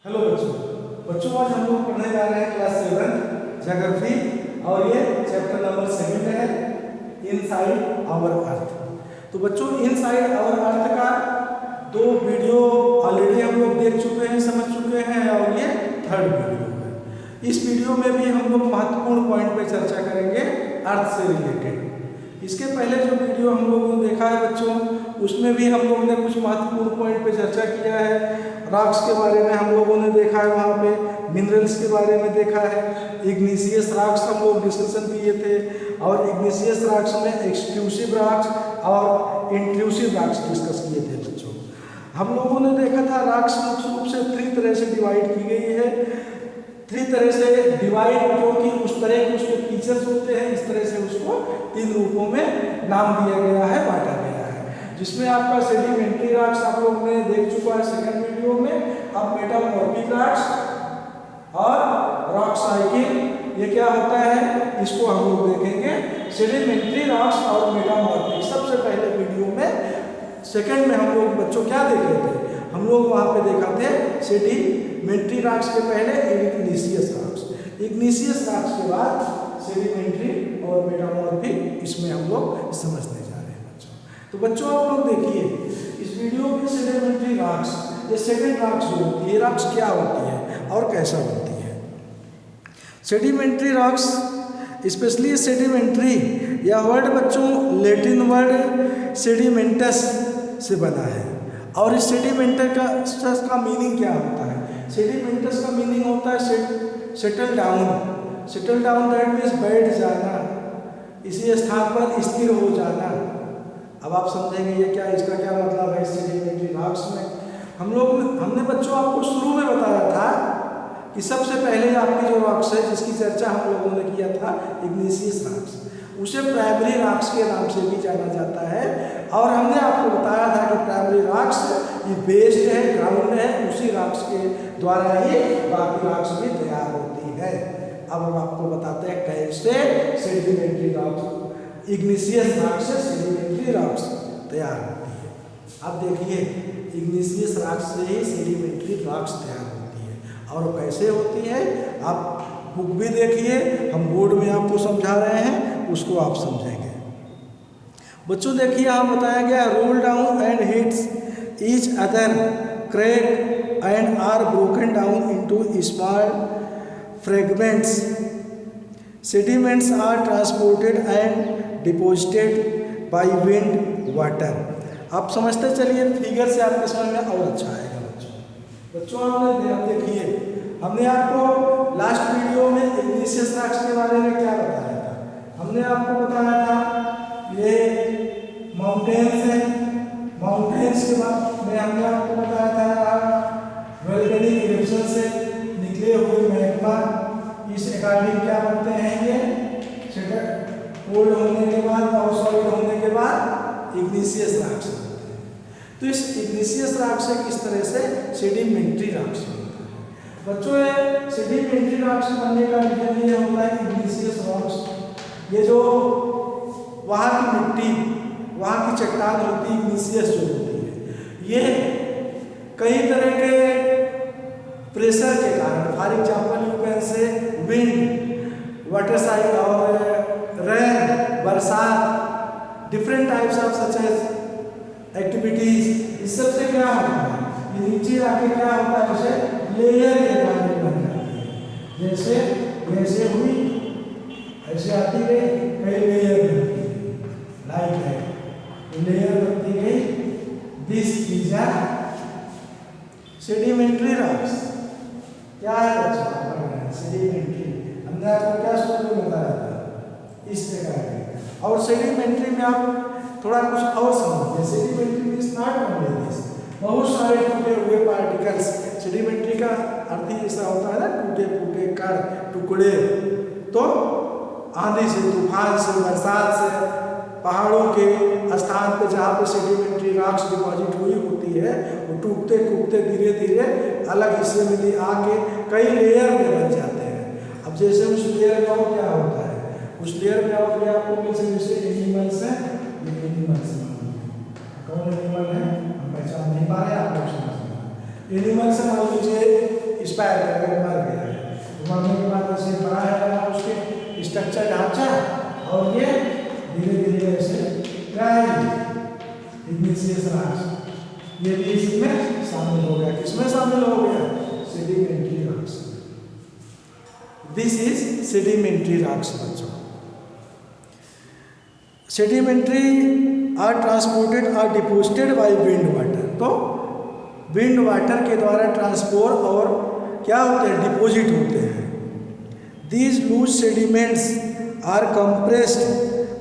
Hello बच्चों आज हम लोग पढ़ने जा रहे हैं क्लास 7 ज्योग्राफी और ये चैप्टर नंबर 7 है इनसाइड आवर अर्थ। तो बच्चों इनसाइड आवर अर्थ का दो वीडियो ऑलरेडी हम लोग देख चुके हैं, समझ चुके हैं और ये थर्ड वीडियो है। इस वीडियो में भी हम लोग महत्वपूर्ण पॉइंट पे चर्चा करेंगे अर्थ से रिलेटेड। इसके पहले जो वीडियो हम लोगों ने देखा है बच्चों, उसमें भी हम लोगों ने कुछ महत्वपूर्ण पॉइंट पे चर्चा किया है। रॉक्स के बारे में हम लोगों ने देखा है, वहाँ पे मिनरल्स के बारे में देखा है, इग्निशियस रॉक्स हम लोग डिस्कशन किए थे और इग्निशियस रॉक्स में एक्सक्लूसिव रॉक्स और इंट्रूसिव रॉक्स डिस्कस किए थे बच्चों। हम लोगों ने देखा था रॉक्स मुख्य रूप से 3 तरह से डिवाइड की गई है। 3 तरह से डिवाइड क्योंकि उस तरह के उसके फीचर्स होते हैं, इस तरह से उसको 3 रूपों में नाम दिया गया है, बांटा गया है। जिसमें आपका सेडिमेंट्री रॉक्स आप लोग ने देख चुका है सेकंड वीडियो में। अब मेटामॉर्फिक रॉक्स और रॉक साइकिल ये क्या होता है, इसको हम लोग देखेंगे। सेडिमेंट्री रॉक्स और मेटामॉर्फिक सबसे पहले वीडियो में सेकंड में हम लोग बच्चों क्या देखे थे, हम लोग वहाँ पे देखा थे सेडिमेंट्री रॉक्स के पहले इग्निशियस रॉक्स, इग्निशियस रॉक्स के बाद सेडिमेंट्री और मेटामॉर्फिक, इसमें हम लोग समझने जा रहे हैं बच्चों। तो बच्चों आप लोग देखिए इस वीडियो में सेडिमेंट्री रॉक्स, ये सेकंड रॉक्स जो होती है, रॉक्स क्या होती है और कैसा बनती है। सेडिमेंट्री रॉक्स स्पेशली सेडिमेंट्री, यह वर्ड बच्चों लेटिन वर्ड सेडिमेंटस से बना है और इस सेडिमेंटस का मीनिंग क्या होता है। सेडिमेंटस का मीनिंग होता है settle down, settle down that means बैठ जाना, इसी स्थान पर स्थिर हो जाना। अब आप समझेंगे ये क्या, इसका क्या मतलब है सेडिमेंट्री रॉक्स में। हमने बच्चों आपको शुरू में बताया था कि सबसे पहले आपकी जो रॉक्स है जिसकी चर्चा हम लोगों ने किया था इग्निशियस रॉक्स, उसे प्राइमरी रॉक्स के नाम से भी जाना जाता है। और हमने आपको बताया था कि प्राइमरी रॉक्स ये बेस्ड है, ग्राउंड है, उसी रॉक्स के द्वारा ही बाकी रॉक्स भी तैयार होती है। अब हम आपको बताते हैं कैसे सेडिमेंट्री रॉक्स, इग्निशियस रॉक्स से सेडिमेंट्री रॉक्स तैयार होती है। अब देखिए इग्निशियस रॉक्स से ही सेडिमेंट्री रॉक्स तैयार होती है और कैसे होती है आप बुक भी देखिए, हम बोर्ड में आपको समझा रहे हैं, उसको आप समझेंगे बच्चों। देखिए यहाँ बताया गया roll down and hits each other, crack and are broken down into small fragments, sediments are transported and deposited by wind water. आप समझते चलिए, फिगर से आपके समझ में और अच्छा आएगा बच्चों। आपने देखिए हमने आपको लास्ट वीडियो में इग्निशियस रॉक्स के बारे में क्या बताया था। हमने आपको बताया था ये माउंटेन्स है, माउंटेन्स के बाद में हमने आपको बताया था वोल्केनिक इरप्शन से निकले हुए मैग्मा, इस अकॉर्डिंग क्या बनते हैं ये कोल्ड होने के बाद और सॉलिड होने के बाद इग्निशियस रॉक्स बनते हैं। तो इस इग्निशियस रॉक्स से किस तरह से सेडिमेंट्री रॉक्स बनता है बच्चों। ये सेडिमेंट्री रॉक्स बनने का रीजन ये होता है इग्निशियस रॉक्स, ये जो वहाँ की मिट्टी, वहाँ की चट्टान होती है इग्निशियस जो होती है, ये कई तरह के प्रेशर के कारण, for example you can say wind, water side और रेन, बरसात, different types of such as activities, इस सब से क्या होता है ये नीचे आके क्या होता है, जैसे लेयर के बारे में बन जाती है। जैसे जैसे हुई ऐसे आती गई, कई लेयर बनती है, लाइक है लेयर बनती गई। This is a sedimentary rocks. क्या है बच्चों सेडिमेंट्री, हमने आपको क्या शुरू में बताया था इस प्रकार के। और सेडिमेंट्री में आप थोड़ा कुछ और समझिए, sedimentary means not only this, बहुत सारे टूटे हुए पार्टिकल्स। सेडिमेंट्री का अर्थ ही ऐसा होता है ना, टूटे फूटे कण, टुकड़े। तो आंधी से, तूफान से, बरसात से, पहाड़ों के स्थान पे जहाँ पे सेडिमेंट्री रॉक्स डिपॉजिट हुई होती है, वो टूटते टूटते धीरे धीरे अलग हिस्से में आके कई लेयर में बन जाते हैं। अब जैसे उस लेयर में और क्या होता है, उस लेयर में और क्या आपको मिल सकते, जैसे एनिमल्स हैं, ये एनिमल्स कौन एनिमल है हम पहचान नहीं पा रहे, आप लोग समझना। एनिमल्स मान लीजिए एक्सपायर कर गया, मर गया है। तो मरने के बाद ऐसे बड़ा है उसके स्ट्रक्चर ढांचा, और ये धीरे धीरे ऐसे इग्निशियस रॉक्स, ये भी इसमें शामिल हो गया। किसमें शामिल हो गया? Sedimentary rocks. This is sedimentary rocks बच्चों। Sedimentary are transported are deposited by wind water. तो विंड वाटर के द्वारा ट्रांसपोर्ट और क्या होते हैं? डिपोजिट होते हैं। These loose sediments are compressed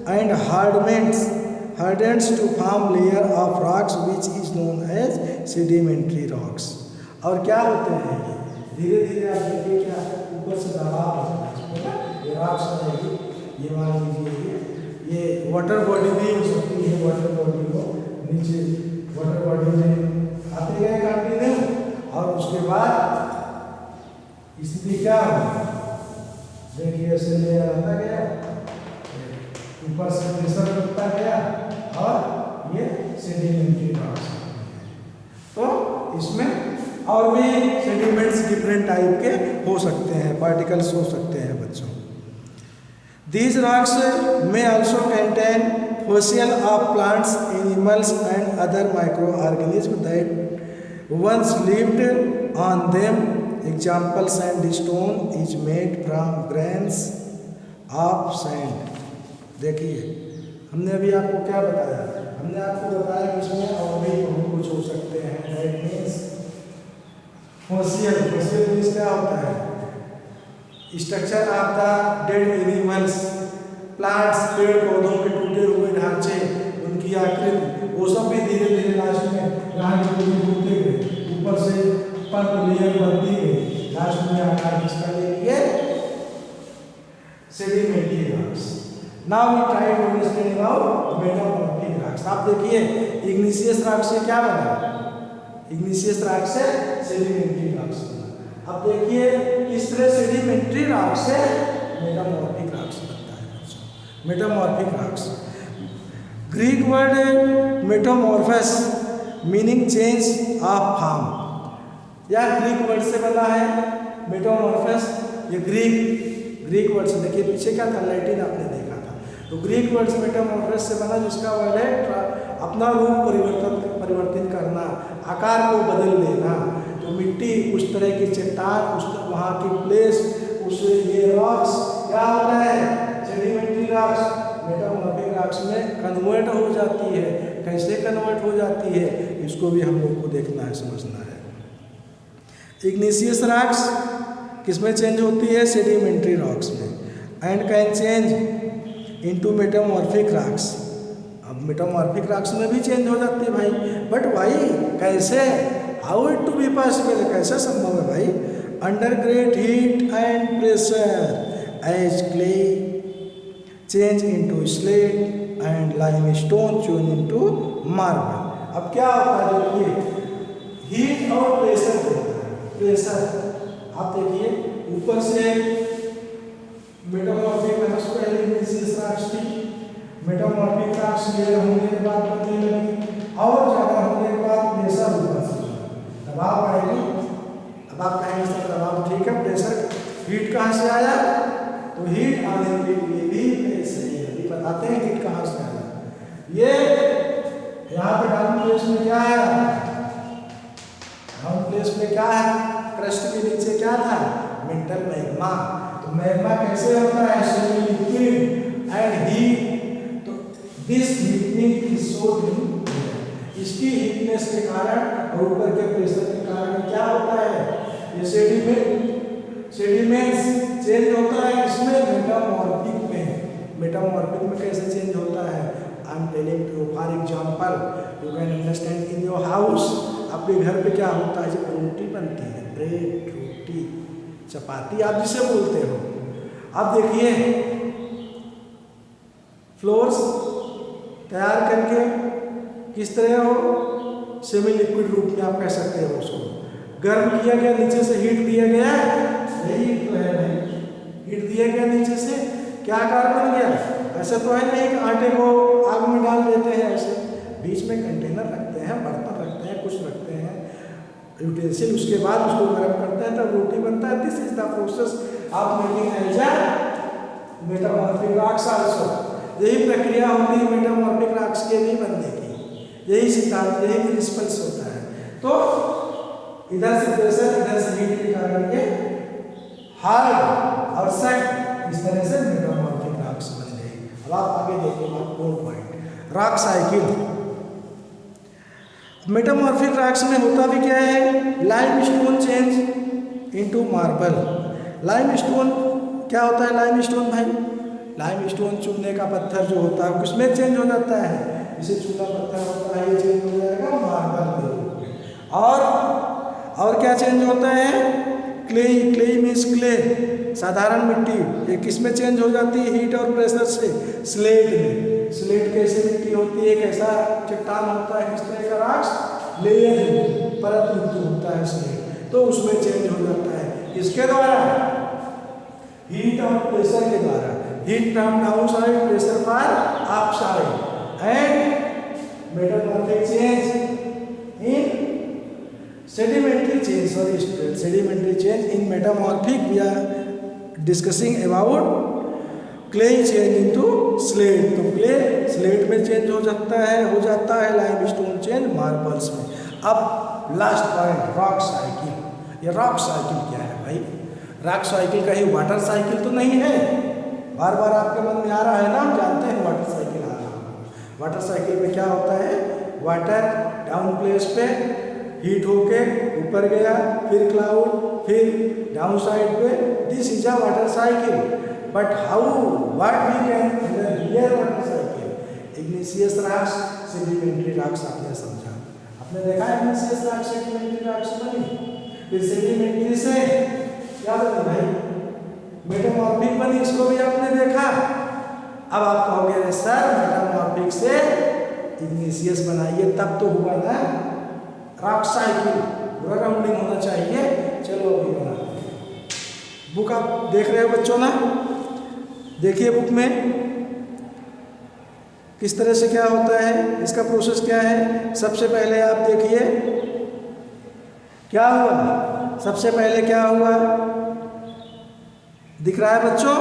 and hardens to form layer of rocks which is known as sedimentary rocks। और क्या होते हैं? धीरे धीरे आप देखिए क्या ऊपर से दबाव होता है, ये रॉक्स रहेगी, ये मान लीजिए ये वाटर बॉडी भी हो सकती है। वाटर बॉडी को नीचे वाटर बॉडी में आते गए कंटिन्यू, और उसके बाद स्थिति क्या होगी? देखिए ऐसे लेयर आता गया, ऊपर से प्रेशर बढ़ता गया, और ये सेडिमेंट्री रॉक्स। तो इसमें और भी सेडिमेंट्स डिफरेंट टाइप के हो सकते हैं, पार्टिकल्स हो सकते हैं बच्चों। These rocks may also contain fossils of plants, animals and other microorganisms that once lived on them। Example, sandstone is made from grains of sand। देखिए हमने अभी आपको क्या बताया? हमने आपको बताया कि इसमें और भी बहुत कुछ हो सकते हैं। दैट मीन्स फॉसिल मीन्स क्या होता है? Structure of the dead animals, plants, पेड़ पौधों के टूटे हुए ढांचे, उनकी आकृति, वो सब भी धीरे धीरे लास्ट में टूटते गए, ऊपर से पर लेयर बनती है, लास्ट में आकार किसका ले लिए? Sedimentary rocks. Now we try to understand about metamorphic rocks. आप देखिए इग्निशियस रॉक से क्या बना? इग्निशियस रॉक से सेडिमेंट्री रॉक्स बना। अब देखिए किस तरह सेडिमेंट्री रॉक से मेटामॉर्फिक रॉक्स बनता है। Metamorphic rocks, Greek word metamorphose meaning change of form, या ग्रीक वर्ड से बना है मेटामॉर्फस। ये ग्रीक वर्ड से, देखिए पीछे क्या था? लैटिन आपने देखा था। तो ग्रीक वर्ड मेटामॉर्फस से बना, जिसका वर्ड है अपना रूप परिवर्तन करना, आकार को बदल लेना। तो मिट्टी, उस तरह की चट्टान, उस वहाँ की प्लेस, उस ये रॉक्स क्या होता है? सेडिमेंट्री रॉक्स मेटामॉर्फिक रॉक्स में कन्वर्ट हो जाती है। कैसे कन्वर्ट हो जाती है इसको भी हम लोग को देखना है, समझना है। इग्निशियस रॉक्स किसमें चेंज होती है? सेडिमेंट्री रॉक्स में। And can change into metamorphic rocks. अब मेटामॉर्फिक रॉक्स में भी चेंज हो जाती है भाई, बट भाई कैसे? How it to be possible? कैसे संभव है भाई? Under great heat and pressure as clay change into slate and limestone change into marble. अब क्या होता है? देखिए हीट और प्रेशर, आप देखिए ऊपर से मेटामॉर्फिक रॉक्स पहले इग्निशियस रॉक्स थी, मेटामॉर्फिक रॉक्स लेयर होने के बाद बनने लगी, और ज़्यादा होने के बाद प्रेशर ऊपर से दबाव आएगी। अब आप कहेंगे सर दबाव ठीक है, प्रेशर हीट कहाँ से आया? तो हीट आने के लिए भी प्रेशर, अभी बताते हैं हीट कहाँ से आया। ये यहाँ पे डाउन प्लेस में क्या है? डाउन प्लेस में क्या है? क्रस्ट के नीचे क्या था? Metal magma. तो मैग्मा कैसे होता है? Semi liquid and heat. तो this heating is so heat, इसकी हीटनेस के कारण और ऊपर के प्रेशर के कारण क्या होता है? ये सेडिमेंट्स चेंज होता है। इसमें मेटामॉर्फिक में। मेटामॉर्फिक में कैसे चेंज होता है? I am telling you, for example you can understand in your house. आपके घर पे क्या होता है? जब रोटी बनती है, ब्रेड, रोटी, चपाती आप जिसे बोलते हो, अब देखिए फ्लोर्स तैयार करके किस तरह हो? सेमी लिक्विड रूप में आप कह सकते हो उसको। गर्म किया गया, नीचे से हीट दिया गया, यही तो है भाई, हीट दिया गया नीचे से, क्या आकार बन गया? ऐसा तो है नहीं कि आटे को आग में डाल देते हैं, ऐसे बीच में कंटेनर रखते हैं, बर्तन रखते हैं, कुछ रखते हैं यूटेंसिल, उसके बाद उसको गर्म करते हैं तब रोटी process of making alga metamorphic rocks also। यही प्रक्रिया होती है मेटामॉर्फिक रॉक्स के भी बनने की, यही सिद्धांत, यही प्रिंसिपल्स होता है। तो इधर से प्रेशर, इधर से हीट के कारण ये हार्ड और सख्त इस तरह से मेटामॉर्फिक रॉक्स बन गए। अब आप आगे देखिए 4 point rock cycle. Metamorphic rocks में होता भी क्या है, lime stone change into marble. Lime stone क्या होता है, लाइम स्टोन भाई, लाइम स्टोन चूने का पत्थर जो होता है किसमें चेंज हो जाता है, इसे चूना पत्थर होता है ये चेंज हो जाएगा मार्बल में। और क्या चेंज होता है, क्ले, क्ले मीन्स क्ले, साधारण मिट्टी, ये किसमें चेंज हो जाती है हीट और प्रेशर से, स्लेट में। स्लेट कैसे मिट्टी होती है, कैसा चट्टान होता है, किस तरह का रॉक्स, लेयर परत युक्त होता है स्लेट, तो उसमें चेंज हो जाता है। इसके द्वारा हीट और प्रेशर के द्वारा, heat from down side, pressure for up side, and metamorphic change in sedimentary change, sedimentary change in metamorphic we are discussing about clay change into slate। तो clay slate में चेंज हो जाता है limestone change marbles में। अब last point rock cycle. ये rock cycle क्या है भाई, रॉक साइकिल कहीं वाटर साइकिल तो नहीं है, बार बार आपके मन में आ रहा है ना, हम जानते हैं वाटर साइकिल आ रहा है। वाटर साइकिल में क्या होता है, वाटर डाउन प्लेस पे हीट होके ऊपर गया, फिर क्लाउड, फिर डाउन साइड पे, this is a water cycle. But how what we can hear water cycle, igneous rocks, sedimentary rocks आपने समझा, आपने देखा है इग्निशियस रॉक्स सेडिमेंट्री रॉक्स बनी, फिर सेडिमेंट्री से क्या बनी भाई, मेटामॉर्फिक बनी, इसको भी आपने देखा। अब आप कहोगे सर मेटामॉर्फिक से इग्निशियस बनाइए तब तो हुआ ना रॉक साइकिल, पूरा राउंडिंग होना चाहिए। चलो अभी बनाते हैं। बुक आप देख रहे हो बच्चों ना, देखिए बुक में किस तरह से क्या होता है, इसका प्रोसेस क्या है। सबसे पहले आप देखिए क्या हुआ, सबसे पहले क्या हुआ दिख रहा है बच्चों,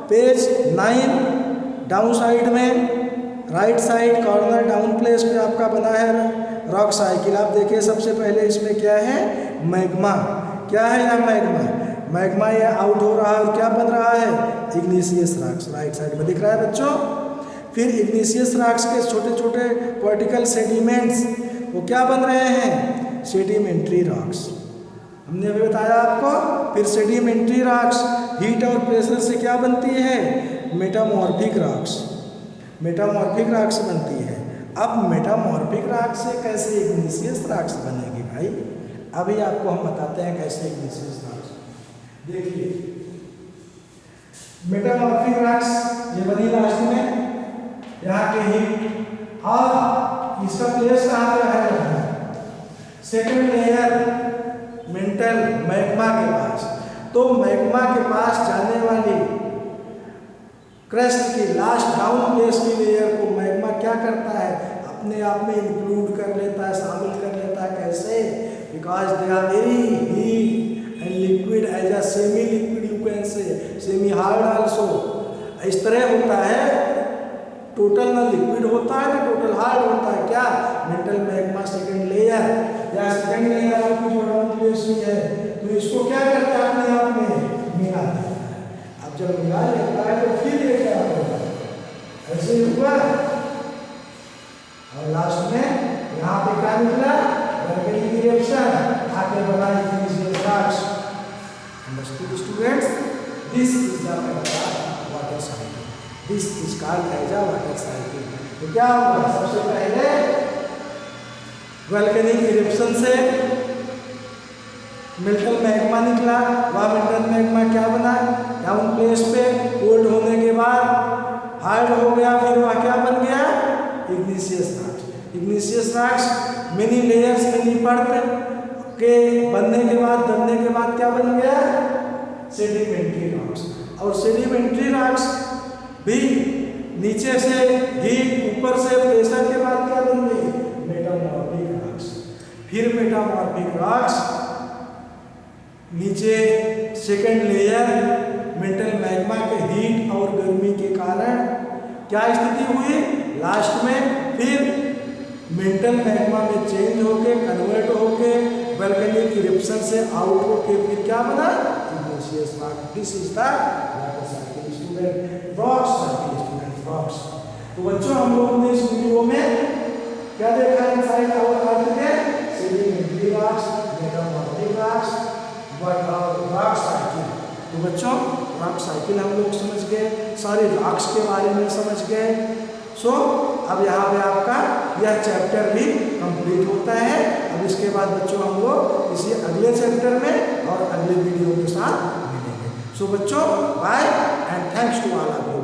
पेज 9 डाउन साइड में, right side corner down place पे आपका बना है रॉक साइकिल। आप देखिए सबसे पहले इसमें क्या है, मैग्मा, क्या है यह मैग्मा, मैग्मा ये आउट हो रहा है और क्या बन रहा है, इग्निशियस रॉक्स, राइट साइड में दिख रहा है बच्चों। फिर इग्निशियस रॉक्स के छोटे छोटे वर्टिकल सेडिमेंट्स वो क्या बन रहे हैं, सेडिमेंट्री रॉक्स, हमने अभी बताया आपको। फिर सेडिमेंट्री रॉक्स हीट और प्रेशर से क्या बनती है, मेटामॉर्फिक रॉक्स, मेटामॉर्फिक रॉक्स बनती है। अब मेटामॉर्फिक रॉक्स से कैसे इग्निशियस रॉक्स बनेगी भाई, अभी आपको हम बताते हैं कैसे इग्निशियस रॉक्स। देखिए मेटामॉर्फिक रॉक्स ये बनी लास्ट में, यहाँ के हीट और इसका प्लेस कहाँ पे है, सेकंड लेयर मेंटल मैग्मा के पास। तो मैग्मा के पास जाने वाली क्रस्ट की लास्ट डाउन प्लेस की लेयर को मैग्मा क्या करता है, अपने आप में इंक्लूड कर लेता है, शामिल कर लेता है। कैसे, because they are very heat and liquid as a semi liquid, you can say semi hard also. इस तरह होता है, टोटल ना लिक्विड होता है ना टोटल हार्ड होता है। क्या, मेंटल मैग्मा सेकंड लेयर या सेकंड लेयर आपकी जो डाउन प्लेस हुई है, तो इसको क्या करता है, अपने आप में मिला देता है। अब जब मिला लेता है तो फिर ये क्या होगा, ऐसे हुआ और लास्ट में यहाँ पे क्या निकला, वोल्केनिक इरप्शन आके बना igneous rocks. Understood students, this is the water cycle, this is called as a water cycle. तो क्या हुआ, सबसे पहले वोल्केनिक इरप्शन से मेंटल मैग्मा निकला, वह मेंटल मैग्मा क्या बना, डाउन प्लेस पे कोल्ड होने के बाद हार्ड हो गया, फिर वह क्या बन गया, igneous rocks. Igneous rocks many layers many परत के बनने के बाद, दबने के बाद क्या बन गया, सेडिमेंट्री रॉक्स। और सेडिमेंट्री रॉक्स भी नीचे से हीट, ऊपर से प्रेशर के बाद क्या बन गई, मेटामॉर्फिक रॉक्स। फिर मेटामॉर्फिक रॉक्स नीचे सेकेंड लेयर मेंटल मैग्मा के हीट और गर्मी के कारण क्या स्थिति हुई, लास्ट में फिर मेंटल मैग्मा में चेंज होके कन्वर्ट होके वोल्केनिक इरप्शन से आउट होके फिर क्या बना, igneous rock. This is the water cycle student, rocks cycle student, rocks. तो बच्चों हम लोगों ने इस वीडियो में क्या देखा, इनसाइड आवर अर्थ के sedimentary rocks, metamorphic rocks, rock cycle. तो बच्चों रॉक साइकिल हम लोग समझ गए, सारे रॉक्स के बारे में समझ गए। सो अब यहाँ पे आपका यह चैप्टर भी कंप्लीट होता है। अब इसके बाद बच्चों हम लोग किसी अगले चैप्टर में और अगले वीडियो के साथ मिलेंगे। सो बच्चों bye and thanks to all of you.